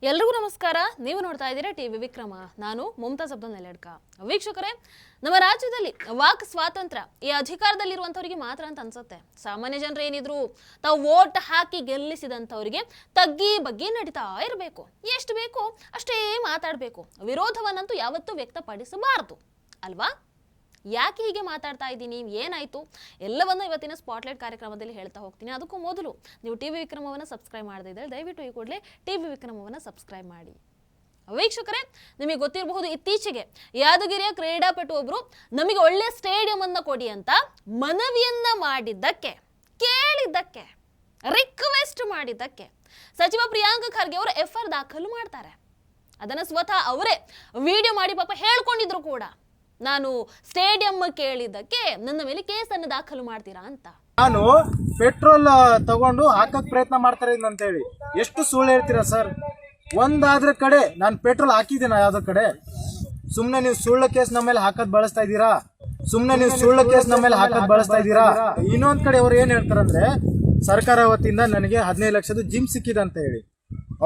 ಎಲ್ರಿಗೂ ನಮಸ್ಕಾರ. ನೀವು ನೋಡ್ತಾ ಇದ್ದೀರಾ ಟಿವಿ ವಿಕ್ರಮ. ನಾನು ಮುಮ್ತಾಜ್ ಅಬ್ದುಲ್ ನೆಲೆಡ್ಕ. ವೀಕ್ಷಕರೇ, ನಮ್ಮ ರಾಜ್ಯದಲ್ಲಿ ವಾಕ್ ಸ್ವಾತಂತ್ರ್ಯ ಈ ಅಧಿಕಾರದಲ್ಲಿರುವಂಥವರಿಗೆ ಮಾತ್ರ ಅಂತ ಅನ್ಸುತ್ತೆ. ಸಾಮಾನ್ಯ ಜನರು ಏನಿದ್ರು ತಾವು ವೋಟ್ ಹಾಕಿ ಗೆಲ್ಲಿಸಿದಂಥವರಿಗೆ ತಗ್ಗಿ ಬಗ್ಗಿ ನಡೀತಾ ಇರಬೇಕು, ಎಷ್ಟು ಬೇಕು ಅಷ್ಟೇ ಮಾತಾಡಬೇಕು, ವಿರೋಧವನ್ನಂತೂ ಯಾವತ್ತೂ ವ್ಯಕ್ತಪಡಿಸಬಾರದು ಅಲ್ವಾ? ಯಾಕೆ ಹೀಗೆ ಮಾತಾಡ್ತಾ ಇದ್ದೀನಿ, ಏನಾಯಿತು ಎಲ್ಲವನ್ನು ಇವತ್ತಿನ ಸ್ಪಾಟ್ಲೈಟ್ ಕಾರ್ಯಕ್ರಮದಲ್ಲಿ ಹೇಳ್ತಾ ಹೋಗ್ತೀನಿ. ಅದಕ್ಕೂ ಮೊದಲು ನೀವು ಟಿವಿ ವಿಕ್ರಮವನ್ನು ಸಬ್ಸ್ಕ್ರೈಬ್ ಮಾಡದೇ ಇದ್ದರೆ ದಯವಿಟ್ಟು ಈ ಕೂಡಲೇ ಟಿವಿ ವಿಕ್ರಮವನ್ನು ಸಬ್ಸ್ಕ್ರೈಬ್ ಮಾಡಿ. ವೀಕ್ಷಕರೇ, ನಿಮಗೆ ಗೊತ್ತಿರಬಹುದು, ಇತ್ತೀಚೆಗೆ ಯಾದಗಿರಿಯ ಕ್ರೀಡಾಪಟು ಒಬ್ಬರು ನಮಗೆ ಒಳ್ಳೆ ಸ್ಟೇಡಿಯಂ ಅನ್ನು ಕೊಡಿ ಅಂತ ಮನವಿಯನ್ನ ಮಾಡಿದ್ದಕ್ಕೆ, ಕೇಳಿದ್ದಕ್ಕೆ, ರಿಕ್ವೆಸ್ಟ್ ಮಾಡಿದ್ದಕ್ಕೆ ಸಚಿವ ಪ್ರಿಯಾಂಕ್ ಖರ್ಗೆ ಅವರು FR ದಾಖಲು ಮಾಡ್ತಾರೆ. ಅದನ್ನು ಸ್ವತಃ ಅವರೇ ವಿಡಿಯೋ ಮಾಡಿ ಪಾಪ ಹೇಳ್ಕೊಂಡಿದ್ರು ಕೂಡ, ನಾನು ಸ್ಟೇಡಿಯಂ ಕೇಳಿದ್ದಕ್ಕೆ ನನ್ನ ಮೇಲೆ ಕೇಸನ್ನು ದಾಖಲು ಮಾಡ್ತೀರಾ ಅಂತ. ನಾನು ಪೆಟ್ರೋಲ್ ತಗೊಂಡು ಹಾಕಕ್ ಪ್ರಯತ್ನ ಮಾಡ್ತಾ ಇದ್ದೀನಿ ಅಂತ ಹೇಳಿ ಎಷ್ಟು ಸುಳ್ಳು ಹೇಳ್ತೀರಾ ಸರ್? ಒಂದಾದ್ರ ಕಡೆ ನಾನು ಪೆಟ್ರೋಲ್ ಹಾಕಿದ್ದೀನ, ಯಾವ್ದೋ ಕಡೆ ಸುಮ್ನೆ ನೀವು ಸುಳ್ಳು ಕೇಸ್ ನಮ್ಮ ಮೇಲೆ ಹಾಕದ್ ಬಳಸ್ತಾ ಇದ್ದೀರಾ, ಇನ್ನೊಂದ್ ಕಡೆ ಅವ್ರು ಏನ್ ಹೇಳ್ತಾರಂದ್ರೆ, ಸರ್ಕಾರ ವತಿಯಿಂದ ನನಗೆ 15 ಲಕ್ಷದ ಜಿಮ್ ಸಿಕ್ಕಿದೆ ಅಂತ ಹೇಳಿ.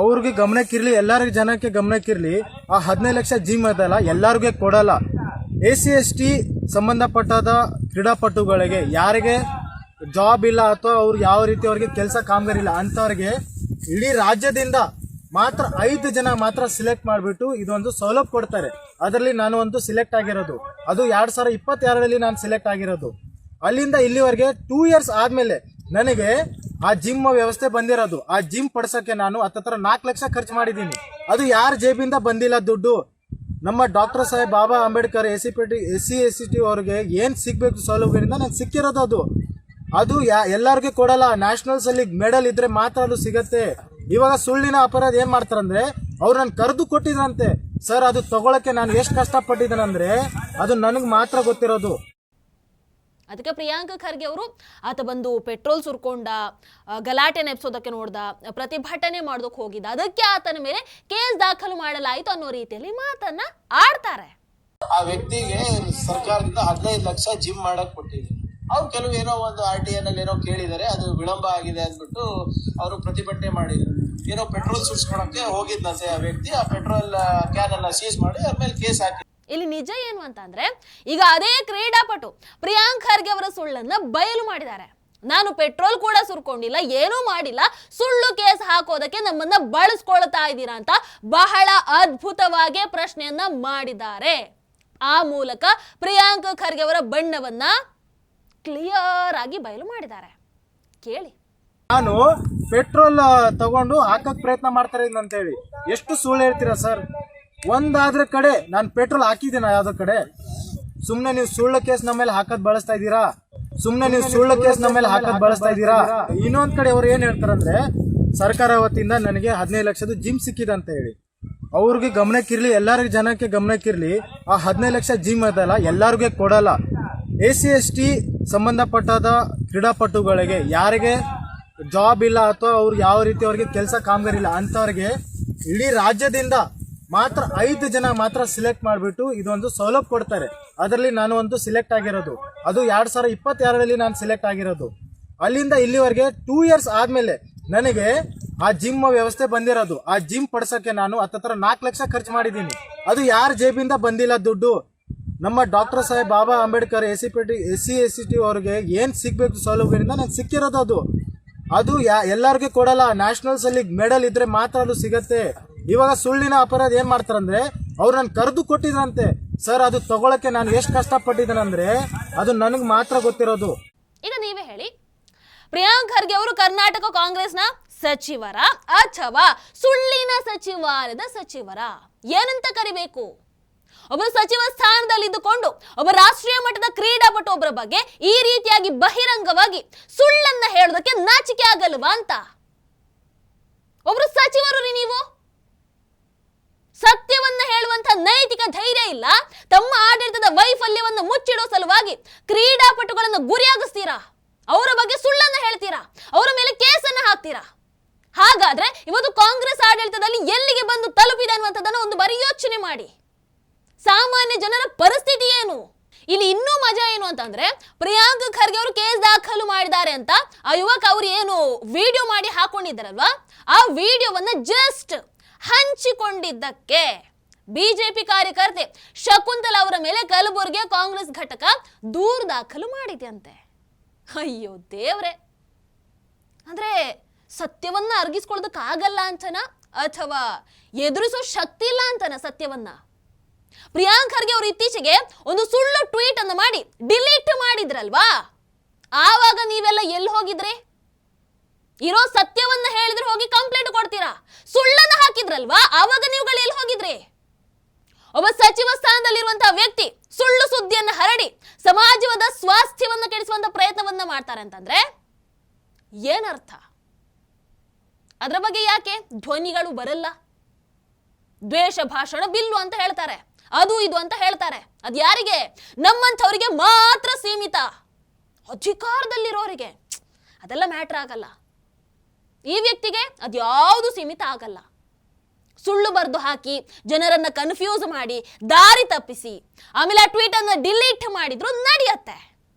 ಅವ್ರಿಗೆ ಗಮನಕ್ಕಿರ್ಲಿ, ಎಲ್ಲರಿಗೂ ಜನಕ್ಕೆ ಗಮನಕ್ಕಿರ್ಲಿ, ಆ 15 ಲಕ್ಷ ಜಿಮ್ ಅದಲ್ಲ, ಎಲ್ಲರಿಗೂ ಕೊಡಲ್ಲ. SC/ST ಸಂಬಂಧಪಟ್ಟಾದ ಕ್ರೀಡಾಪಟುಗಳಿಗೆ, ಯಾರಿಗೆ ಜಾಬ್ ಇಲ್ಲ ಅಥವಾ ಅವ್ರು ಯಾವ ರೀತಿ ಅವ್ರಿಗೆ ಕೆಲಸ ಕಾಮಗಾರಿ ಇಲ್ಲ ಅಂತವ್ರಿಗೆ ಇಡೀ ರಾಜ್ಯದಿಂದ ಮಾತ್ರ 5 ಜನ ಮಾತ್ರ ಸಿಲೆಕ್ಟ್ ಮಾಡಿಬಿಟ್ಟು ಇದೊಂದು ಸೌಲಭ್ಯ ಕೊಡ್ತಾರೆ. ಅದರಲ್ಲಿ ನಾನು ಒಂದು ಸಿಲೆಕ್ಟ್ ಆಗಿರೋದು, ಅದು 2022ರಲ್ಲಿ ನಾನು ಸಿಲೆಕ್ಟ್ ಆಗಿರೋದು. ಅಲ್ಲಿಂದ ಇಲ್ಲಿವರೆಗೆ 2 ಇಯರ್ಸ್ ಆದ್ಮೇಲೆ ನನಗೆ ಆ ಜಿಮ್ ವ್ಯವಸ್ಥೆ ಬಂದಿರೋದು. ಆ ಜಿಮ್ ಪಡಿಸೋಕೆ ನಾನು ಹತ್ತತ್ರ 4 ಲಕ್ಷ ಖರ್ಚು ಮಾಡಿದ್ದೀನಿ. ಅದು ಯಾರ ಜೇಬಿಂದ ಬಂದಿಲ್ಲ ದುಡ್ಡು. ನಮ್ಮ ಡಾಕ್ಟರ್ ಸಾಹೇಬ್ ಬಾಬಾ ಅಂಬೇಡ್ಕರ್ SC/ST ಅವ್ರಿಗೆ ಏನ್ ಸಿಗ್ಬೇಕು ಸೌಲಭ್ಯದಿಂದ ನನಗೆ ಸಿಕ್ಕಿರೋದು. ಅದು ಎಲ್ಲರಿಗೂ ಕೊಡಲ್ಲ. ನ್ಯಾಷನಲ್ಸ್ ಅಲ್ಲಿ ಮೆಡಲ್ ಇದ್ರೆ ಮಾತ್ರ ಅದು ಸಿಗತ್ತೆ. ಇವಾಗ ಸುಳ್ಳಿನ ಅಪರಾಧ ಏನ್ ಮಾಡ್ತಾರಂದ್ರೆ, ಅವ್ರು ನಾನು ಕರೆದು ಕೊಟ್ಟಿದ್ರಂತೆ. ಸರ್, ಅದು ತಗೊಳಕ್ಕೆ ನಾನು ಎಷ್ಟು ಕಷ್ಟಪಟ್ಟಿದ್ದೇನೆಂದ್ರೆ ಅದು ನನಗೆ ಮಾತ್ರ ಗೊತ್ತಿರೋದು. ಅದಕ್ಕೆ ಪ್ರಿಯಾಂಕ್ ಖರ್ಗೆ ಅವರು ಆತ ಬಂದು ಪೆಟ್ರೋಲ್ ಸುರ್ಕೊಂಡ, ಗಲಾಟೆ ನೆಪ್ಸೋದಕ್ಕೆ ನೋಡ್ದ, ಪ್ರತಿಭಟನೆ ಮಾಡೋದಕ್ಕೆ ಹೋಗಿದ್ದ, ಅದಕ್ಕೆ ಆತನ ಮೇಲೆ ಕೇಸ್ ದಾಖಲು ಮಾಡಲಾಯಿತು ಅನ್ನೋ ರೀತಿಯಲ್ಲಿ ಮಾತನ್ನ ಆಡ್ತಾರೆ. ಆ ವ್ಯಕ್ತಿಗೆ ಸರ್ಕಾರದಿಂದ 15 ಲಕ್ಷ ಜಿಮ್ ಮಾಡಕ್ ಕೊಟ್ಟಿದೆ. ಅವ್ರು ಕೆಲವು ಏನೋ ಒಂದು RTN ಏನೋ ಕೇಳಿದರೆ, ಅದು ವಿಳಂಬ ಆಗಿದೆ ಅಂದ್ಬಿಟ್ಟು ಅವರು ಪ್ರತಿಭಟನೆ ಮಾಡಿದ್ರು. ಏನೋ ಪೆಟ್ರೋಲ್ ಸುರಿಸ್ಕೊಳಕ್ಕೆ ಹೋಗಿದ್ದಂತೆ ಆ ವ್ಯಕ್ತಿ. ಆ ಪೆಟ್ರೋಲ್ ಕ್ಯಾನ್ ಅನ್ನ ಸೀಸ್ ಮಾಡಿ ಅವ್ರ ಮೇಲೆ ಕೇಸ್ ಹಾಕಿ. ಇಲ್ಲಿ ನಿಜ ಏನು ಅಂತಂದ್ರೆ, ಈಗ ಅದೇ ಕ್ರೀಡಾಪಟು ಪ್ರಿಯಾಂಕ್ ಖರ್ಗೆ ಅವರ ಸುಳ್ಳನ್ನ ಬಯಲು ಮಾಡಿದ್ದಾರೆ. ನಾನು ಪೆಟ್ರೋಲ್ ಕೂಡ ಸುರ್ಕೊಂಡಿಲ್ಲ, ಏನೂ ಮಾಡಿಲ್ಲ, ಸುಳ್ಳು ಕೇಸ್ ಹಾಕೋದಕ್ಕೆ ನಮ್ಮನ್ನ ಬಳಸ್ಕೊಳ್ತಾ ಇದ್ದೀರಾ ಅಂತ ಬಹಳ ಅದ್ಭುತವಾಗಿ ಪ್ರಶ್ನೆಯನ್ನ ಮಾಡಿದ್ದಾರೆ. ಆ ಮೂಲಕ ಪ್ರಿಯಾಂಕ್ ಖರ್ಗೆ ಅವರ ಬಣ್ಣವನ್ನ ಕ್ಲಿಯರ್ ಆಗಿ ಬಯಲು ಮಾಡಿದ್ದಾರೆ. ಕೇಳಿ. ನಾನು ಪೆಟ್ರೋಲ್ ತಗೊಂಡು ಹಾಕಕ್ ಪ್ರಯತ್ನ ಮಾಡ್ತಾ ಇದ್ದೀನಿ ಅಂತ ಹೇಳಿ ಎಷ್ಟು ಸುಳ್ಳು ಹೇಳ್ತೀರಾ ಸರ್? ಒಂದಾದ್ರ ಕಡೆ ನಾನು ಪೆಟ್ರೋಲ್ ಹಾಕಿದ್ದೀನ, ಯಾವ್ದೋ ಕಡೆ ಸುಮ್ನೆ ನೀವು ಸುಳ್ಳು ಕೇಸ್ ನಮ್ಮ ಮೇಲೆ ಹಾಕದ್ ಬಳಸ್ತಾ ಇದ್ದೀರಾ. ಇನ್ನೊಂದ್ ಕಡೆ ಅವ್ರು ಏನ್ ಹೇಳ್ತಾರಂದ್ರೆ, ಸರ್ಕಾರ ವತಿಯಿಂದ ನನಗೆ 15 ಲಕ್ಷದ ಜಿಮ್ ಸಿಕ್ಕಿದೆ ಅಂತ ಹೇಳಿ. ಅವ್ರಿಗೆ ಗಮನಕ್ಕಿರ್ಲಿ, ಎಲ್ಲರಿಗೂ ಜನಕ್ಕೆ ಗಮನಕ್ಕಿರ್ಲಿ, ಆ 15 ಲಕ್ಷ ಜಿಮ್ ಅದಲ್ಲ, ಎಲ್ಲರಿಗೂ ಕೊಡಲ್ಲ. SC/ST ಸಂಬಂಧಪಟ್ಟಾದ ಕ್ರೀಡಾಪಟುಗಳಿಗೆ, ಯಾರಿಗೆ ಜಾಬ್ ಇಲ್ಲ ಅಥವಾ ಅವ್ರು ಯಾವ ರೀತಿ ಅವ್ರಿಗೆ ಕೆಲಸ ಕಾಮಗಾರಿ ಇಲ್ಲ ಅಂತವ್ರಿಗೆ ಇಡೀ ರಾಜ್ಯದಿಂದ ಮಾತ್ರ 5 ಜನ ಮಾತ್ರ ಸಿಲೆಕ್ಟ್ ಮಾಡಿಬಿಟ್ಟು ಇದೊಂದು ಸೌಲಭ್ಯ ಕೊಡ್ತಾರೆ. ಅದರಲ್ಲಿ ನಾನು ಒಂದು ಸಿಲೆಕ್ಟ್ ಆಗಿರೋದು, ಅದು 2022ರಲ್ಲಿ ನಾನು ಸಿಲೆಕ್ಟ್ ಆಗಿರೋದು. ಅಲ್ಲಿಂದ ಇಲ್ಲಿವರೆಗೆ 2 ಇಯರ್ಸ್ ಆದ್ಮೇಲೆ ನನಗೆ ಆ ಜಿಮ್ ವ್ಯವಸ್ಥೆ ಬಂದಿರೋದು. ಆ ಜಿಮ್ ಪಡಿಸೋಕೆ ನಾನು ಹತ್ತತ್ರ 4 ಲಕ್ಷ ಖರ್ಚು ಮಾಡಿದ್ದೀನಿ. ಅದು ಯಾರ ಜೇಬಿಂದ ಬಂದಿಲ್ಲ ದುಡ್ಡು. ನಮ್ಮ ಡಾಕ್ಟರ್ ಸಾಹೇಬ್ ಬಾಬಾ ಅಂಬೇಡ್ಕರ್ SC/ST ಅವ್ರಿಗೆ ಏನ್ ಸಿಗ್ಬೇಕು ಸೌಲಭ್ಯದಿಂದ ನನಗೆ ಸಿಕ್ಕಿರೋದು. ಅದು ಎಲ್ಲರಿಗೂ ಕೊಡಲ್ಲ. ನ್ಯಾಷನಲ್ಸ್ ಅಲ್ಲಿ ಮೆಡಲ್ ಇದ್ರೆ ಮಾತ್ರ ಅದು ಸಿಗತ್ತೆ. ಇವಾಗ ಸುಳ್ಳಿನ ಅಪರಾಧ ಏನ್ ಮಾಡ್ತಾರಂದ್ರೆ, ಅವ್ರು ನಾನು ಕರೆದು ಕೊಟ್ಟಿದ್ರಂತೆ. ಸರ್, ಅದು ತಗೊಳಕ್ಕೆ ನಾನು ಎಷ್ಟು ಕಷ್ಟಪಟ್ಟಿದ್ದೇನೆಂದ್ರೆ ಅದು ನನಗೆ ಮಾತ್ರ ಗೊತ್ತಿರೋದು. ಈಗ ನೀವೇ ಹೇಳಿ, ಪ್ರಿಯಾಂಕ್ ಖರ್ಗೆ ಅವರು ಕರ್ನಾಟಕ ಕಾಂಗ್ರೆಸ್ನ ಸಚಿವರ ಅಥವಾ ಸುಳ್ಳಿನ ಸಚಿವಾಲಯದ ಸಚಿವರ? ಏನಂತ ಕರಿಬೇಕು? ಒಬ್ಬ ಸಚಿವ ಸ್ಥಾನದಲ್ಲಿದ್ದುಕೊಂಡು ಒಬ್ಬ ರಾಷ್ಟ್ರೀಯ ಮಟ್ಟದ ಕ್ರೀಡಾಪಟು ಒಬ್ಬರ ಬಗ್ಗೆ ಈ ರೀತಿಯಾಗಿ ಬಹಿರಂಗವಾಗಿ ಸುಳ್ಳನ್ನ ಹೇಳೋದಕ್ಕೆ ನಾಚಿಕೆ ಆಗಲ್ವಾ ಅಂತ? ಒಬ್ರು ಸಚಿವರು ನೀವು, ಸತ್ಯವನ್ನ ಹೇಳುವಂತ ನೈತಿಕ ಧೈರ್ಯ ಇಲ್ಲ. ತಮ್ಮ ಆಡಳಿತದ ವೈಫಲ್ಯವನ್ನು ಮುಚ್ಚಿಡೋ ಸಲುವಾಗಿ ಕ್ರೀಡಾಪಟುಗಳನ್ನು ಗುರಿಯಾಗಿಸ್ತೀರಾ, ಅವರ ಬಗ್ಗೆ ಸುಳ್ಳನ್ನ ಹೇಳ್ತೀರಾ, ಅವರ ಮೇಲೆ ಕೇಸನ್ನ ಹಾಕ್ತೀರಾ. ಹಾಗಾದ್ರೆ ಇವತ್ತು ಕಾಂಗ್ರೆಸ್ ಆಡಳಿತದಲ್ಲಿ ಎಲ್ಲಿಗೆ ಬಂದು ತಲುಪಿದೆ ಅನ್ನುವಂಥದ್ದನ್ನು ಒಂದು ಬಾರಿ ಯೋಚನೆ ಮಾಡಿ. ಸಾಮಾನ್ಯ ಜನರ ಪರಿಸ್ಥಿತಿ ಏನು? ಇಲ್ಲಿ ಇನ್ನೂ ಮಜಾ ಏನು ಅಂತಂದ್ರೆ, ಪ್ರಿಯಾಂಕ್ ಖರ್ಗೆ ಅವರು ಕೇಸ್ ದಾಖಲು ಮಾಡಿದ್ದಾರೆ ಅಂತ ಆ ಯುವಕ ಅವರು ಏನು ವಿಡಿಯೋ ಮಾಡಿ ಹಾಕೊಂಡಿದ್ದಾರಲ್ವಾ, ಆ ವಿಡಿಯೋವನ್ನ ಜಸ್ಟ್ ಮಾಡಿಕೊಂಡಿದ್ದಕ್ಕೆ ಬಿಜೆಪಿ ಕಾರ್ಯಕರ್ತೆ ಶಕುಂತಲಾ ಅವರ ಮೇಲೆ ಕಲಬುರಗಿಯ ಕಾಂಗ್ರೆಸ್ ಘಟಕ ದೂರು ದಾಖಲು ಮಾಡಿದೆಯಂತೆ. ಅಯ್ಯೋ ದೇವ್ರೆ, ಅಂದ್ರೆ ಸತ್ಯವನ್ನ ಅರ್ಗಿಸ್ಕೊಳ್ಳೋದಕ್ಕಾಗಲ್ಲ ಅಂತನ ಅಥವಾ ಎದುರಿಸೋ ಶಕ್ತಿ ಇಲ್ಲ ಅಂತನ ಸತ್ಯವನ್ನ? ಪ್ರಿಯಾಂಕ್ ಖರ್ಗೆ ಅವರು ಇತ್ತೀಚೆಗೆ ಒಂದು ಸುಳ್ಳು ಟ್ವೀಟ್ ಅನ್ನು ಮಾಡಿ ಡಿಲೀಟ್ ಮಾಡಿದ್ರಲ್ವಾ, ಆವಾಗ ನೀವೆಲ್ಲ ಎಲ್ಲಿ ಹೋಗಿದ್ರಿ? ಇರೋ ಸತ್ಯವನ್ನ ಹೇಳಿದ್ರೆ ಹೋಗಿ ಕಂಪ್ಲೇಂಟ್ ಕೊಡ್ತೀರಾ. ಸುಳ್ಳನ್ನ ಹಾಕಿದ್ರಲ್ವಾ, ಆವಾಗ ನೀವುಗಳು ಎಲ್ಲಿ ಹೋಗಿದ್ರಿ? ಒಬ್ಬ ಸಚಿವ ಸ್ಥಾನದಲ್ಲಿರುವಂತಹ ವ್ಯಕ್ತಿ ಸುಳ್ಳು ಸುದ್ದಿಯನ್ನ ಹರಡಿ ಸಮಾಜದ ಸ್ವಾಸ್ಥ್ಯವನ್ನ ಕೆಡಿಸುವಂತ ಪ್ರಯತ್ನವನ್ನ ಮಾಡ್ತಾರೆ ಅಂತಂದ್ರೆ ಏನರ್ಥ? ಅದರ ಬಗ್ಗೆ ಯಾಕೆ ಧ್ವನಿಗಳು ಬರಲ್ಲ? ದ್ವೇಷ ಭಾಷಣ ಬಿಲ್ಲು ಅಂತ ಹೇಳ್ತಾರೆ, ಅದು ಇದು ಅಂತ ಹೇಳ್ತಾರೆ. ಅದು ಯಾರಿಗೆ? ನಮ್ಮಂಥವರಿಗೆ ಮಾತ್ರ ಸೀಮಿತ. ಅಧಿಕಾರದಲ್ಲಿರೋರಿಗೆ ಅದೆಲ್ಲ ಮ್ಯಾಟ್ರ್ ಆಗಲ್ಲ. ಈ ವ್ಯಕ್ತಿಗೆ ಅದ್ಯಾವುದು ಸೀಮಿತ ಆಗಲ್ಲ. ಸುಳ್ಳು ಬರೆದು ಹಾಕಿ ಜನರನ್ನ ಕನ್ಫ್ಯೂಸ್ ಮಾಡಿ ದಾರಿ ತಪ್ಪಿಸಿ ಆಮೇಲೆ ಆ ಟ್ವೀಟ್ ಅನ್ನ ಡಿಲೀಟ್ ಮಾಡಿದ್ರು ನಡೆಯುತ್ತೆ.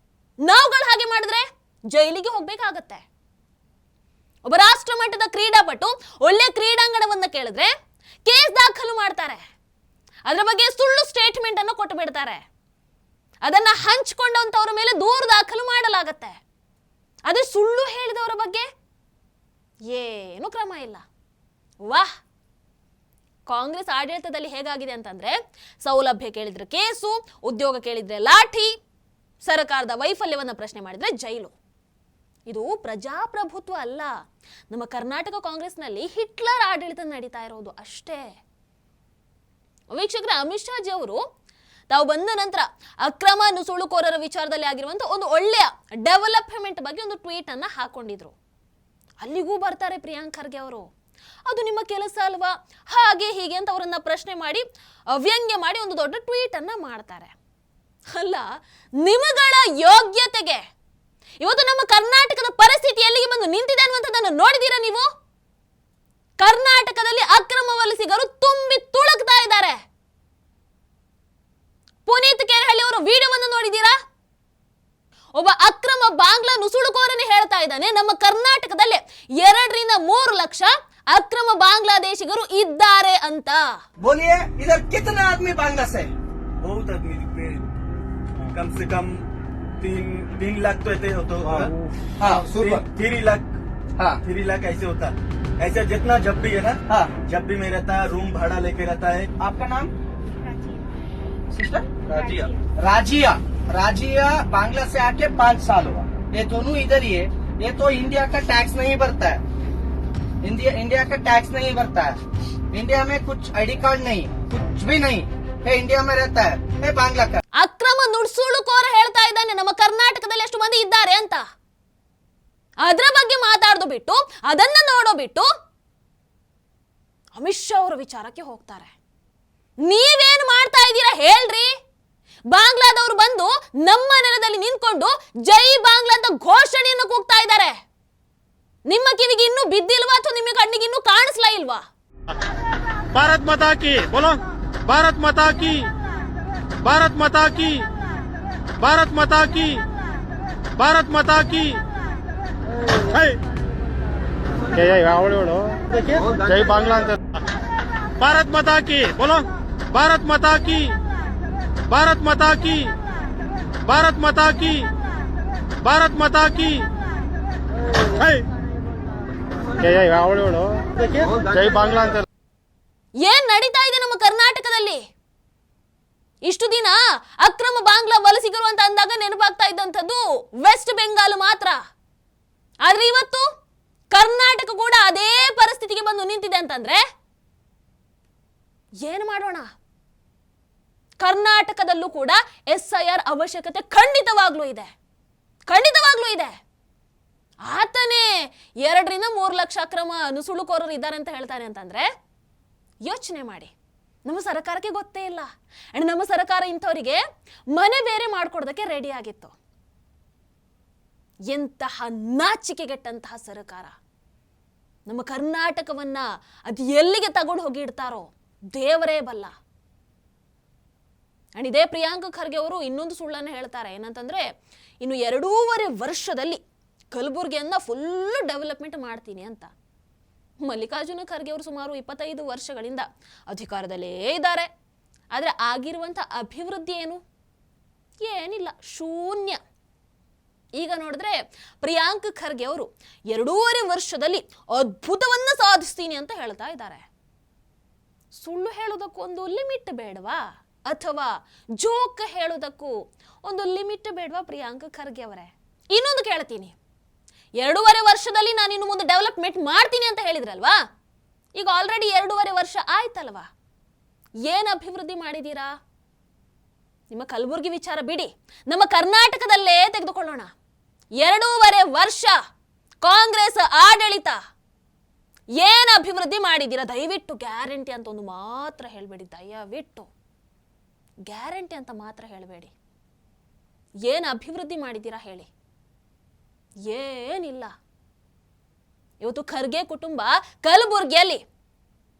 ನಾವುಗಳು ಹಾಗೆ ಮಾಡಿದ್ರೆ ಜೈಲಿಗೆ ಹೋಗ್ಬೇಕಾಗತ್ತೆ. ಒಬ್ಬ ರಾಷ್ಟ್ರ ಮಟ್ಟದ ಕ್ರೀಡಾಪಟು ಒಳ್ಳೆ ಕ್ರೀಡಾಂಗಣವನ್ನ ಕೇಳಿದ್ರೆ ಕೇಸ್ ದಾಖಲು ಮಾಡ್ತಾರೆ. ಅದರ ಬಗ್ಗೆ ಸುಳ್ಳು ಸ್ಟೇಟ್ಮೆಂಟ್ ಅನ್ನು ಕೊಟ್ಟು ಬಿಡ್ತಾರೆ. ಅದನ್ನ ಹಂಚಿಕೊಂಡಂತವರ ಮೇಲೆ ದೂರು ದಾಖಲು ಮಾಡಲಾಗತ್ತೆ. ಅದೇ ಸುಳ್ಳು ಹೇಳಿದವರ ಬಗ್ಗೆ ಏನು ಕ್ರಮ ಇಲ್ಲ. ವಾಹ್, ಕಾಂಗ್ರೆಸ್ ಆಡಳಿತದಲ್ಲಿ ಹೇಗಾಗಿದೆ ಅಂತಂದ್ರೆ ಸೌಲಭ್ಯ ಕೇಳಿದ್ರೆ ಕೇಸು, ಉದ್ಯೋಗ ಕೇಳಿದ್ರೆ ಲಾಠಿ, ಸರ್ಕಾರದ ವೈಫಲ್ಯವನ್ನ ಪ್ರಶ್ನೆ ಮಾಡಿದ್ರೆ ಜೈಲು. ಇದು ಪ್ರಜಾಪ್ರಭುತ್ವ ಅಲ್ಲ. ನಮ್ಮ ಕರ್ನಾಟಕ ಕಾಂಗ್ರೆಸ್ನಲ್ಲಿ ಹಿಟ್ಲರ್ ಆಡಳಿತ ನಡೀತಾ ಇರೋದು ಅಷ್ಟೇ. ವೀಕ್ಷಕರೇ, ಅಮಿತ್ ಶಾ ಜಿ ಅವರು ತಾವು ಬಂದ ನಂತರ ಅಕ್ರಮ ನುಸುಳುಕೋರರ ವಿಚಾರದಲ್ಲಿ ಆಗಿರುವಂತ ಒಂದು ಒಳ್ಳೆಯ ಡೆವಲಪ್ಮೆಂಟ್ ಬಗ್ಗೆ ಒಂದು ಟ್ವೀಟ್ ಅನ್ನ ಹಾಕೊಂಡಿದ್ರು. ಅಲ್ಲಿಗೂ ಬರ್ತಾರೆ ಪ್ರಿಯಾಂಕ್ ಖರ್ಗೆ ಅವರು. ಅದು ನಿಮ್ಮ ಕೆಲಸ ಅಲ್ವಾ, ಹಾಗೆ ಹೀಗೆ ಅಂತ ಅವರನ್ನ ಪ್ರಶ್ನೆ ಮಾಡಿ ವ್ಯಂಗ್ಯ ಮಾಡಿ ಒಂದು ದೊಡ್ಡ ಟ್ವೀಟ್ ಅನ್ನ ಮಾಡ್ತಾರೆ. ಅಲ್ಲ, ನಿಮಗಳ ಯೋಗ್ಯತೆಗೆ ಇವತ್ತು ನಮ್ಮ ಕರ್ನಾಟಕದ ಪರಿಸ್ಥಿತಿ ಎಲ್ಲಿಗೆ ಬಂದು ನಿಂತಿದೆ ಅನ್ನುವಂಥದ್ದನ್ನು ನೋಡಿದೀರಾ ನೀವು? ಕರ್ನಾಟಕದಲ್ಲಿ ಅಕ್ರಮ ವಲಸಿಗರು ತುಂಬಿ ತುಳುಕ್ತಾ ಇದ್ದಾರೆ. ಪುನೀತ್ ಕೇರಹಳ್ಳಿ ಅವರ ವಿಡಿಯೋವನ್ನು ನೋಡಿದೀರಾ? ಒಬ್ಬ ಅಕ್ರಮ ಬಾಂಗ್ಲಾ ನುಸುಳುಕೋರನೇ ಹೇಳ್ತಾ ಇದ್ದಾನೆ, ನಮ್ಮ ಕರ್ನಾಟಕದಲ್ಲಿ 2 ರಿಂದ 3 ಲಕ್ಷ ಅಕ್ರಮ ಬಾಂಗ್ಲಾದೇಶಿಗರು ಇದ್ದಾರೆ ಅಂತ. बोलिए इधर कितना आदमी बांग्ला से? बहुत आदमी दिखते हैं, कम से कम 3 लाख तो ऐसे होते होगा। हाँ, सुपर। 3 लाख, हाँ 3 लाख ऐसे होता। ऐसा जितना जब भी है ना, हाँ। जब भी मैं रहता है रूम भाड़ा लेके रहता है। आपका नाम? सिस्टर राजिया। राजिया। राजिया बांग्ला से आके 5 साल हुआ। ये दोनों इधर ही है। ये तो इंडिया का टैक्स नहीं भरता है। इंडिया का टैक्स नहीं भरता है। इंडिया में कुछ आईडी कार्ड नहीं, कुछ भी नहीं है। इंडिया में रहता है, है बांग्ला का। ಅಕ್ರಮ ನುಸುಳುಕೋರ ಹೇಳ್ತಾ ಇದ್ದಾನೆ ನಮ್ಮ ಕರ್ನಾಟಕದಲ್ಲಿ ಎಷ್ಟು ಮಂದಿ ಇದ್ದಾರೆ ಅಂತ. ಅದರ ಬಗ್ಗೆ ಮಾತಾಡೋದು ಬಿಟ್ಟು, ಅದನ್ನ ನೋಡೋ ಬಿಟ್ಟು ಅಮಿತ್ ಶಾ ಅವರ ವಿಚಾರಕ್ಕೆ ಹೋಗ್ತಾರೆ. ನೀವೇನು ಮಾಡ್ತಾ ಇದ್ದೀರಾ ಹೇಳ್ರಿ? ಬಾಂಗ್ಲಾದವರು ಬಂದು ನಮ್ಮ ನೆಲದಲ್ಲಿ ನಿಂತ್ಕೊಂಡು ಜೈ ಬಾಂಗ್ಲಾ ಅಂತ ಘೋಷಣೆಯನ್ನು ಕೂಗ್ತಾ ಇದ್ದಾರೆ. ನಿಮ್ಮ ಕಿವಿಗೆ ಇನ್ನೂ ಬಿದ್ದಿಲ್ವಾ ಅಥವಾ ನಿಮ್ಮ ಕಣ್ಣಿಗೆ ಇನ್ನೂ ಕಾಣಿಸ್ಲಾ ಇಲ್ವಾ? भारत माता की बोलो, भारत माता की, भारत माता की, भारत माता की, भारत माता की। जय बांग्ला भारत माता की बोलो, भारत माता की, भारत माता की, भारत माता की, भारत माता की। जय बांग्ला ಅಂತ ಏನ್ ನಡೀತಾ ಇದೆ ನಮ್ಮ ಕರ್ನಾಟಕದಲ್ಲಿ? ಇಷ್ಟು ದಿನ ಅಕ್ರಮ ಬಾಂಗ್ಲಾ ವಲಸಿಗರು ಅಂತ ಅಂದಾಗ ನೆನಪಾಗ್ತಾ ಇದ್ದಂಥದ್ದು ವೆಸ್ಟ್ ಬೆಂಗಾಲ್ ಮಾತ್ರ. ಆದ್ರೆ ಇವತ್ತು ಕರ್ನಾಟಕ ಕೂಡ ಅದೇ ಪರಿಸ್ಥಿತಿಗೆ ಬಂದು ನಿಂತಿದೆ ಅಂತಂದ್ರೆ ಏನು ಮಾಡೋಣ? ಕರ್ನಾಟಕದಲ್ಲೂ ಕೂಡ SIR ಅವಶ್ಯಕತೆ ಖಂಡಿತವಾಗ್ಲೂ ಇದೆ, ಖಂಡಿತವಾಗ್ಲೂ ಇದೆ. ಆತನೇ 2 ರಿಂದ 3 ಲಕ್ಷ ಅಕ್ರಮ ನುಸುಳುಕೋರರು ಇದ್ದಾರೆ ಅಂತ ಹೇಳ್ತಾನೆ ಅಂತಂದ್ರೆ ಯೋಚನೆ ಮಾಡಿ. ನಮ್ಮ ಸರ್ಕಾರಕ್ಕೆ ಗೊತ್ತೇ ಇಲ್ಲ. ಅಂಡ್ ನಮ್ಮ ಸರ್ಕಾರ ಇಂಥವರಿಗೆ ಮನೆ ಬೇರೆ ಮಾಡ್ಕೊಡೋದಕ್ಕೆ ರೆಡಿ ಆಗಿತ್ತು. ಎಂತಹ ನಾಚಿಕೆಗೆಟ್ಟಂತಹ ಸರ್ಕಾರ. ನಮ್ಮ ಕರ್ನಾಟಕವನ್ನ ಅದು ಎಲ್ಲಿಗೆ ತಗೊಂಡು ಹೋಗಿ ಇಡ್ತಾರೋ ದೇವರೇ ಬಲ್ಲ. ಅಂಡ್ ಇದೇ ಪ್ರಿಯಾಂಕ್ ಖರ್ಗೆ ಅವರು ಇನ್ನೊಂದು ಸುಳ್ಳನ್ನು ಹೇಳ್ತಾರೆ. ಏನಂತಂದ್ರೆ ಇನ್ನು 2.5 ವರ್ಷದಲ್ಲಿ ಕಲಬುರಗಿಯನ್ನ ಫುಲ್ ಡೆವಲಪ್ಮೆಂಟ್ ಮಾಡ್ತೀನಿ ಅಂತ. ಮಲ್ಲಿಕಾರ್ಜುನ ಖರ್ಗೆ ಅವರು ಸುಮಾರು 25 ವರ್ಷಗಳಿಂದ ಅಧಿಕಾರದಲ್ಲೇ ಇದ್ದಾರೆ. ಆದರೆ ಆಗಿರುವಂಥ ಅಭಿವೃದ್ಧಿ ಏನಿಲ್ಲ, ಶೂನ್ಯ. ಈಗ ನೋಡಿದ್ರೆ ಪ್ರಿಯಾಂಕ್ ಖರ್ಗೆ ಅವರು 2.5 ವರ್ಷದಲ್ಲಿ ಅದ್ಭುತವನ್ನ ಸಾಧಿಸ್ತೀನಿ ಅಂತ ಹೇಳ್ತಾ ಇದ್ದಾರೆ. ಸುಳ್ಳು ಹೇಳೋದಕ್ಕೂ ಒಂದು ಲಿಮಿಟ್ ಬೇಡವಾ? ಅಥವಾ ಜೋಕ್ ಹೇಳೋದಕ್ಕೂ ಒಂದು ಲಿಮಿಟ್ ಬೇಡವಾ ಪ್ರಿಯಾಂಕ್ ಖರ್ಗೆ ಅವರೇ? ಇನ್ನೊಂದು ಕೇಳ್ತೀನಿ, 2.5 ವರ್ಷದಲ್ಲಿ ನಾನು ಇನ್ನು ಮುಂದೆ ಡೆವಲಪ್ಮೆಂಟ್ ಮಾಡ್ತೀನಿ ಅಂತ ಹೇಳಿದ್ರಲ್ವಾ? ಈಗ ಆಲ್ರೆಡಿ 2.5 ವರ್ಷ ಆಯ್ತಲ್ವಾ? ಏನು ಅಭಿವೃದ್ಧಿ ಮಾಡಿದ್ದೀರಾ? ನಿಮ್ಮ ಕಲಬುರಗಿ ವಿಚಾರ ಬಿಡಿ, ನಮ್ಮ ಕರ್ನಾಟಕದಲ್ಲೇ ತೆಗೆದುಕೊಳ್ಳೋಣ. 2.5 ವರ್ಷ ಕಾಂಗ್ರೆಸ್ ಆಡಳಿತ, ಏನು ಅಭಿವೃದ್ಧಿ ಮಾಡಿದ್ದೀರಾ? ದಯವಿಟ್ಟು ಗ್ಯಾರಂಟಿ ಅಂತ ಒಂದು ಮಾತ್ರ ಹೇಳಬೇಡಿ, ದಯವಿಟ್ಟು ಗ್ಯಾರಂಟಿ ಅಂತ ಮಾತ್ರ ಹೇಳಬೇಡಿ. ಏನು ಅಭಿವೃದ್ಧಿ ಮಾಡಿದ್ದೀರಾ ಹೇಳಿ? ಏನಿಲ್ಲ. ಇವತ್ತು ಖರ್ಗೆ ಕುಟುಂಬ ಕಲಬುರಗಿಯಲ್ಲಿ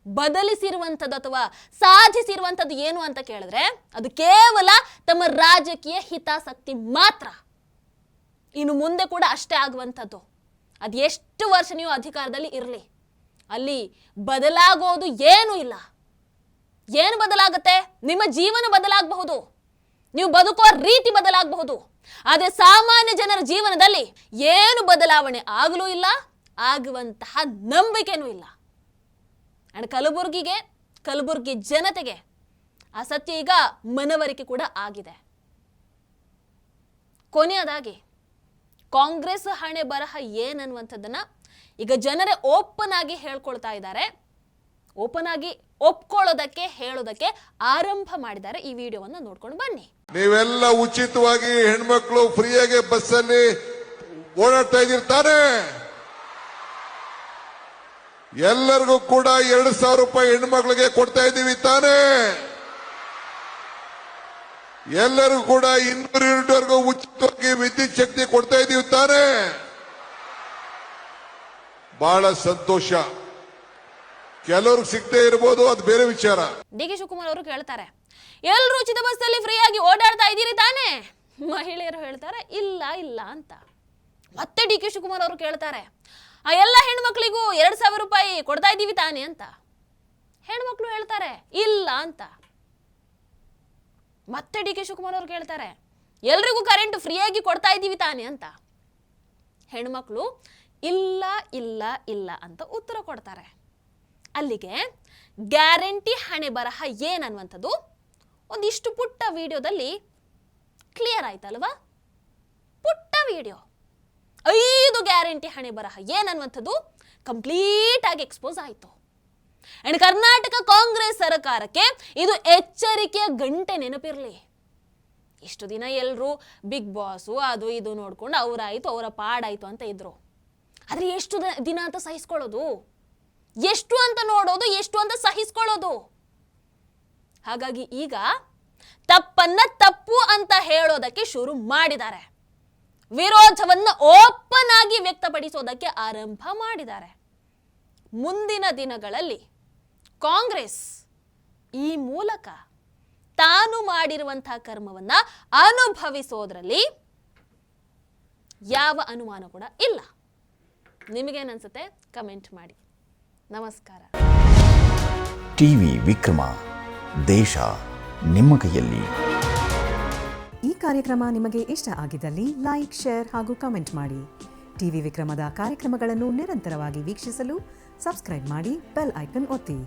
ಬದಲಿಸಿರುವಂಥದ್ದು ಅಥವಾ ಸಾಧಿಸಿರುವಂಥದ್ದು ಏನು ಅಂತ ಕೇಳಿದ್ರೆ ಅದು ಕೇವಲ ತಮ್ಮ ರಾಜಕೀಯ ಹಿತಾಸಕ್ತಿ ಮಾತ್ರ. ಇನ್ನು ಮುಂದೆ ಕೂಡ ಅಷ್ಟೇ ಆಗುವಂಥದ್ದು. ಅದು ಎಷ್ಟು ವರ್ಷ ನೀವು ಅಧಿಕಾರದಲ್ಲಿ ಇರಲಿ, ಅಲ್ಲಿ ಬದಲಾಗೋದು ಏನೂ ಇಲ್ಲ. ಏನು ಬದಲಾಗುತ್ತೆ? ನಿಮ್ಮ ಜೀವನ ಬದಲಾಗಬಹುದು, ನೀವು ಬದುಕುವ ರೀತಿ ಬದಲಾಗಬಹುದು. ಆದರೆ ಸಾಮಾನ್ಯ ಜನರ ಜೀವನದಲ್ಲಿ ಏನು ಬದಲಾವಣೆ ಆಗಲೂ ಇಲ್ಲ, ಆಗುವಂತಹ ನಂಬಿಕೆನೂ ಇಲ್ಲ. ಅಂಡ್ ಕಲಬುರಗಿ ಜನತೆಗೆ ಆ ಸತ್ಯ ಈಗ ಮನವರಿಕೆ ಕೂಡ ಆಗಿದೆ. ಕೊನೆಯದಾಗಿ ಕಾಂಗ್ರೆಸ್ ಹಣೆ ಬರಹ ಏನನ್ನುವಂಥದ್ದನ್ನ ಈಗ ಜನರೇ ಓಪನ್ ಆಗಿ ಹೇಳ್ಕೊಳ್ತಾ ಇದ್ದಾರೆ. ಓಪನ್ ಆಗಿ ಒಪ್ಕೊಳ್ಳೋದಕ್ಕೆ ಹೇಳೋದಕ್ಕೆ ಆರಂಭ ಮಾಡಿದ್ದಾರೆ. ಈ ವಿಡಿಯೋವನ್ನು ನೋಡ್ಕೊಂಡು ಬನ್ನಿ. ನೀವೆಲ್ಲ ಉಚಿತವಾಗಿ ಹೆಣ್ಮಕ್ಳು ಫ್ರೀಯಾಗಿ ಬಸ್ಸಲ್ಲಿ ಓಡಾಡ್ತಾ ಇದಿರ್ತಾನೆ. ಎಲ್ಲರಿಗೂ ಕೂಡ 2,000 ರೂಪಾಯಿ ಹೆಣ್ಮಕ್ಳಿಗೆ ಕೊಡ್ತಾ ಇದ್ದೀವಿ ತಾನೆ. ಎಲ್ಲರಿಗೂ ಕೂಡ 200 ಯೂನಿಟ್ವರೆಗೂ ಉಚಿತವಾಗಿ ವಿದ್ಯುತ್ ಶಕ್ತಿ ಕೊಡ್ತಾ ಇದ್ದೀವಿ ತಾನೆ. ಬಹಳ ಸಂತೋಷ. ಕೆಲವ್ರಿಗೆ ಸಿಗದೆ ಇರಬಹುದು, ಅದು ಬೇರೆ ವಿಚಾರ. ಡಿ.ಕೆ. ಶಿವಕುಮಾರ್ ಅವರು ಕೇಳ್ತಾರೆ, ಎಲ್ಲರೂ ಉಚಿತ ಬಸ್ಸಲ್ಲಿ ಫ್ರೀಯಾಗಿ ಓಡಾಡ್ತಾ ಇದ್ದೀರಿ ತಾನೆ? ಮಹಿಳೆಯರು ಹೇಳ್ತಾರೆ ಇಲ್ಲ ಇಲ್ಲ ಅಂತ. ಮತ್ತೆ ಡಿ.ಕೆ. ಶಿವಕುಮಾರ್ ಅವರು ಕೇಳ್ತಾರೆ, ಆ ಎಲ್ಲ ಹೆಣ್ಮಕ್ಳಿಗೂ 2,000 ರೂಪಾಯಿ ಕೊಡ್ತಾ ಇದ್ದೀವಿ ತಾನೆ ಅಂತ. ಹೆಣ್ಮಕ್ಳು ಹೇಳ್ತಾರೆ ಇಲ್ಲ ಅಂತ. ಮತ್ತೆ ಡಿ.ಕೆ. ಶಿವಕುಮಾರ್ ಅವರು ಕೇಳ್ತಾರೆ, ಎಲ್ರಿಗೂ ಕರೆಂಟ್ ಫ್ರೀಯಾಗಿ ಕೊಡ್ತಾ ಇದ್ದೀವಿ ತಾನೆ ಅಂತ. ಹೆಣ್ಮಕ್ಳು ಇಲ್ಲ ಇಲ್ಲ ಇಲ್ಲ ಅಂತ ಉತ್ತರ ಕೊಡ್ತಾರೆ. ಅಲ್ಲಿಗೆ ಗ್ಯಾರಂಟಿ ಹಣೆ ಬರಹ ಏನನ್ನುವಂಥದ್ದು ಒಂದಿಷ್ಟು ಪುಟ್ಟ ವಿಡಿಯೋದಲ್ಲಿ ಕ್ಲಿಯರ್ ಆಯ್ತಲ್ವಾ? ಪುಟ್ಟ ವಿಡಿಯೋ 5 ಗ್ಯಾರಂಟಿ ಹಣೆ ಬರಹ ಏನನ್ನುವಂಥದ್ದು ಕಂಪ್ಲೀಟ್ ಆಗಿ ಎಕ್ಸ್ಪೋಸ್ ಆಯಿತು. ಅಂಡ್ ಕರ್ನಾಟಕ ಕಾಂಗ್ರೆಸ್ ಸರ್ಕಾರಕ್ಕೆ ಇದು ಎಚ್ಚರಿಕೆಯ ಗಂಟೆ ನೆನಪಿರಲಿ. ಇಷ್ಟು ದಿನ ಎಲ್ಲರೂ ಬಿಗ್ ಬಾಸು ಅದು ಇದು ನೋಡ್ಕೊಂಡು ಅವರಾಯಿತು ಅವರ ಪಾಡಾಯಿತು ಅಂತ ಇದ್ರು. ಆದರೆ ಎಷ್ಟು ದಿನ ಅಂತ ಸಹಿಸ್ಕೊಳ್ಳೋದು? ಎಷ್ಟು ಅಂತ ನೋಡೋದು, ಎಷ್ಟು ಅಂತ ಸಹಿಸ್ಕೊಳ್ಳೋದು? ಹಾಗಾಗಿ ಈಗ ತಪ್ಪನ್ನ ತಪ್ಪು ಅಂತ ಹೇಳೋದಕ್ಕೆ ಶುರು ಮಾಡಿದ್ದಾರೆ. ವಿರೋಧವನ್ನ ಓಪನ್ ಆಗಿ ವ್ಯಕ್ತಪಡಿಸೋದಕ್ಕೆ ಆರಂಭ ಮಾಡಿದ್ದಾರೆ. ಮುಂದಿನ ದಿನಗಳಲ್ಲಿ ಕಾಂಗ್ರೆಸ್ ಈ ಮೂಲಕ ತಾನು ಮಾಡಿರುವಂತಹ ಕರ್ಮವನ್ನ ಅನುಭವಿಸೋದ್ರಲ್ಲಿ ಯಾವ ಅನುಮಾನ ಕೂಡ ಇಲ್ಲ. ನಿಮಗೇನನ್ಸುತ್ತೆ? ಕಮೆಂಟ್ ಮಾಡಿ. ನಮಸ್ಕಾರ. ಟಿವಿ ವಿಕ್ರಮ, ದೇಶ ನಿಮ್ಮ ಕೈಯಲ್ಲಿ. ಈ ಕಾರ್ಯಕ್ರಮ ನಿಮಗೆ ಇಷ್ಟ ಆಗಿದ್ದಲ್ಲಿ ಲೈಕ್, ಶೇರ್ ಹಾಗೂ ಕಮೆಂಟ್ ಮಾಡಿ. ಟಿವಿ ವಿಕ್ರಮದ ಕಾರ್ಯಕ್ರಮಗಳನ್ನು ನಿರಂತರವಾಗಿ ವೀಕ್ಷಿಸಲು ಸಬ್ಸ್ಕ್ರೈಬ್ ಮಾಡಿ, ಬೆಲ್ ಐಕನ್ ಒತ್ತಿ.